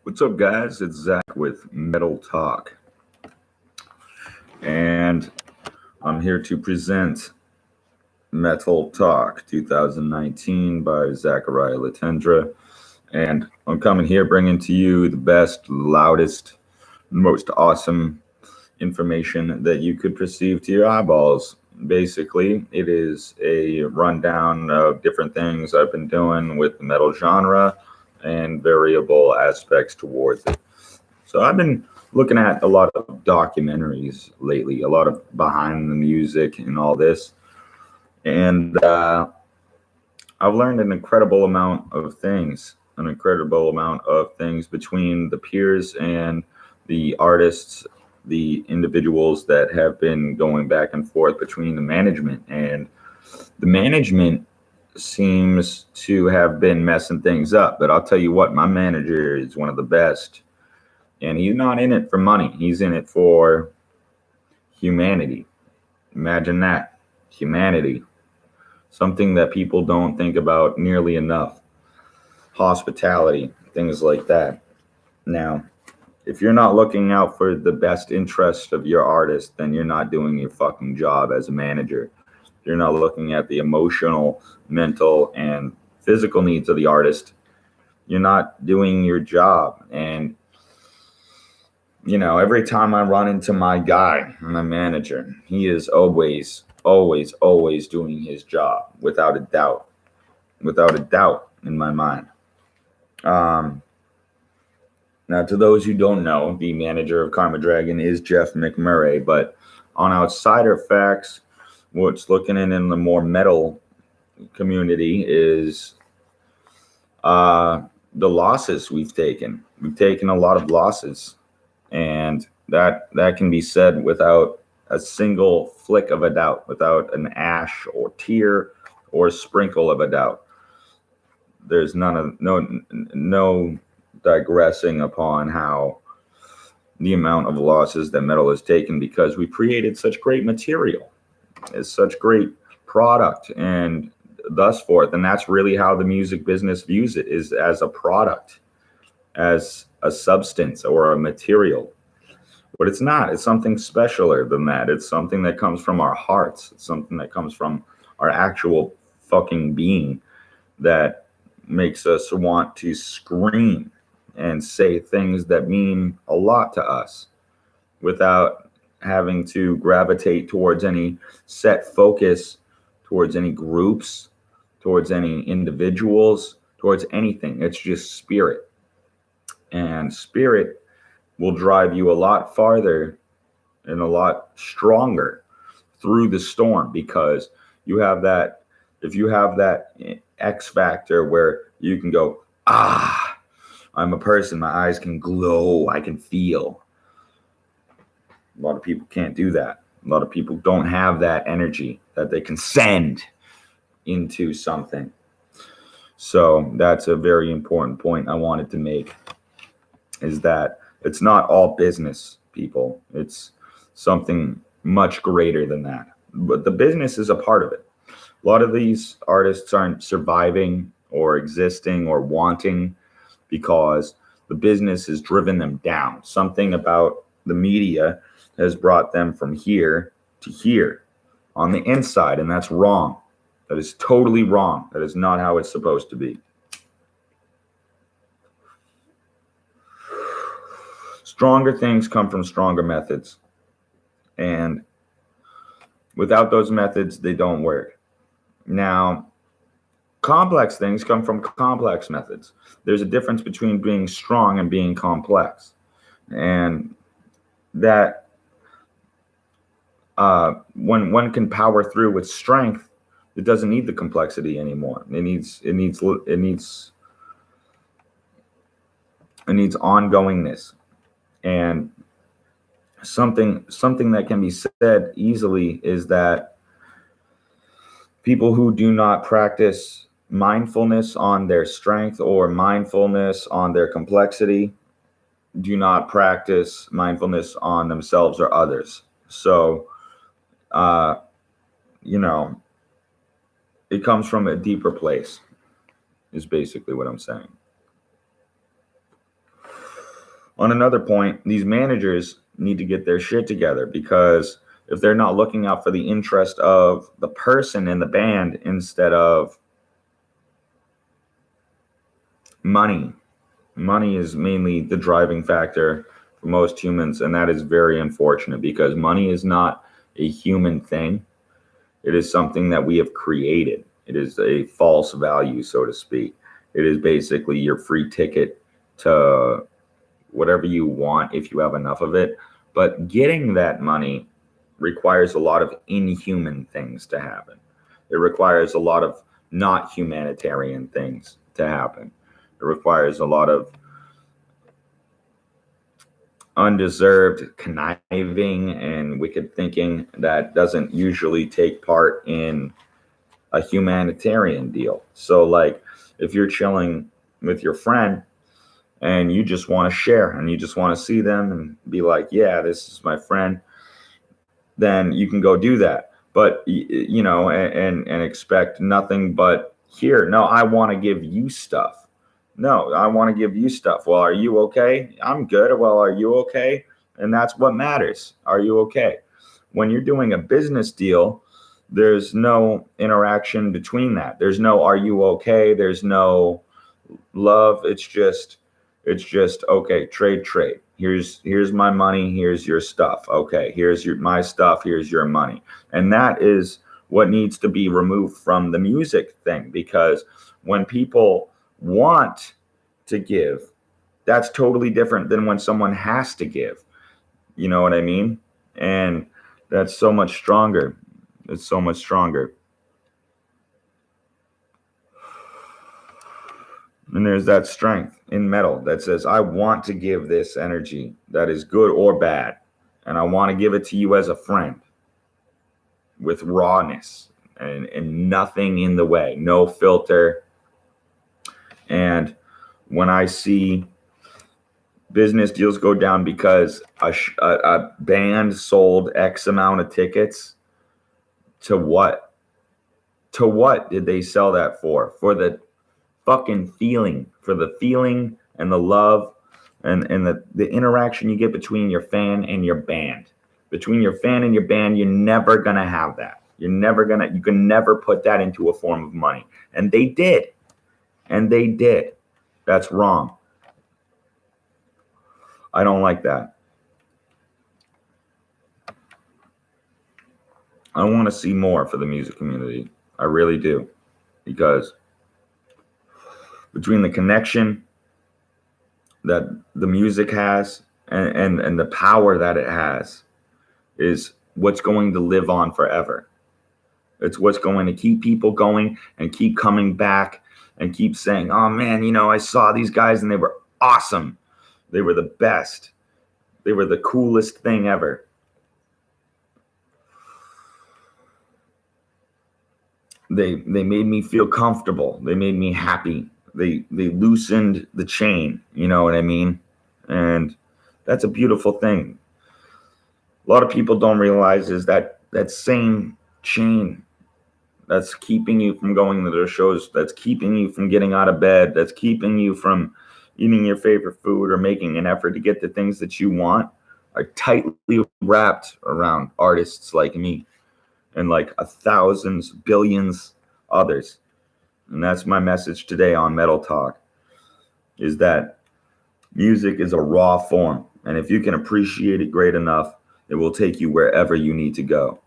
What's up, guys? It's Zach with Metal Talk, and I'm here to present Metal Talk 2019 by Zachariah Latendra. And I'm coming here bringing to you the best, loudest, most awesome information that you could perceive to your eyeballs. Basically, it is a rundown of different things I've been doing with the metal genre and variable aspects towards it. So I've been looking at a lot of documentaries lately, a lot of behind the music and all this, and I've learned an incredible amount of things between the peers and the artists, the individuals that have been going back and forth between the management, and the management seems to have been messing things up. But I'll tell you what, my manager is one of the best, and he's not in it for money. He's in it for humanity. Imagine that. Humanity. Something that people don't think about nearly enough. Hospitality, things like that. Now, if you're not looking out for the best interest of your artist, then you're not doing your fucking job as a manager. You're not looking at the emotional, mental, and physical needs of the artist. You're not doing your job. And every time I run into my guy, my manager, he is always, always, always doing his job without a doubt in my mind. Um, Now, to those who don't know, the manager of Karma Dragon is Jeff McMurray, but on Outsider Facts, what's looking in the more metal community is uh, the losses we've taken. We've taken a lot of losses, and that can be said without a single flick of a doubt, without an ash or tear or sprinkle of a doubt. There's no digressing upon how the amount of losses that metal has taken, because we created such great material, it's such great product, and thus forth. And that's really how the music business views it, is as a product, as a substance or a material. But it's not. It's something specialer than that. It's something that comes from our hearts. It's something that comes from our actual fucking being, that makes us want to scream and say things that mean a lot to us without having to gravitate towards any set focus, towards any groups, towards any individuals, towards anything. It's just spirit. And spirit will drive you a lot farther and a lot stronger through the storm, because you have that, if you have that X factor where you can go, I'm a person, my eyes can glow, I can feel. A lot of people can't do that. A lot of people don't have that energy that they can send into something. So that's a very important point I wanted to make, is that it's not all business, people. It's something much greater than that. But the business is a part of it. A lot of these artists aren't surviving or existing or wanting because the business has driven them down. Something about the media has brought them from here to here on the inside, and that's wrong. That is totally wrong. That is not how it's supposed to be. Stronger things come from stronger methods, and without those methods, they don't work. Now, complex things come from complex methods. There's a difference between being strong and being complex, and that when one can power through with strength, it doesn't need the complexity anymore. It needs ongoingness, and something that can be said easily is that people who do not practice mindfulness on their strength or mindfulness on their complexity do not practice mindfulness on themselves or others. So, uh, you know, it comes from a deeper place, is basically what I'm saying. On another point, these managers need to get their shit together, because if they're not looking out for the interest of the person in the band instead of money, money is mainly the driving factor for most humans. And that is very unfortunate, because money is not a human thing. It is something that we have created. It is a false value, so to speak. It is basically your free ticket to whatever you want if you have enough of it. But getting that money requires a lot of inhuman things to happen. It requires a lot of not humanitarian things to happen. It requires a lot of undeserved conniving and wicked thinking that doesn't usually take part in a humanitarian deal. So, like, if you're chilling with your friend and you just want to share and you just want to see them and be like, yeah, this is my friend, then you can go do that. But you know, and expect nothing but, here, no, I want to give you stuff. No, I want to give you stuff. Well, are you okay? I'm good. Well, are you okay? And that's what matters. Are you okay? When you're doing a business deal, there's no interaction between that. There's no are you okay? There's no love. It's just okay, trade. Here's my money, here's your stuff. Okay, here's my stuff, here's your money. And that is what needs to be removed from the music thing, because when people want to give, that's totally different than when someone has to give. You know what I mean? And that's so much stronger. It's so much stronger. And there's that strength in metal that says, I want to give this energy that is good or bad. And I want to give it to you as a friend with rawness and nothing in the way, no filter. And when I see business deals go down because a band sold X amount of tickets, to what? To what did they sell that for? For the fucking feeling, for the feeling and the love and the interaction you get between your fan and your band. Between your fan and your band, you're never gonna have that. You can never put that into a form of money. And they did. That's wrong. I don't like that. I want to see more for the music community. I really do. Because between the connection that the music has and the power that it has is what's going to live on forever. It's what's going to keep people going and keep coming back and keep saying, oh man, I saw these guys and they were awesome. They were the best. They were the coolest thing ever. They made me feel comfortable. They made me happy. They loosened the chain, you know what I mean? And that's a beautiful thing. A lot of people don't realize is that same chain that's keeping you from going to their shows, that's keeping you from getting out of bed, that's keeping you from eating your favorite food or making an effort to get the things that you want, are tightly wrapped around artists like me and like thousands, billions others. And that's my message today on Metal Talk, is that music is a raw form. And if you can appreciate it great enough, it will take you wherever you need to go.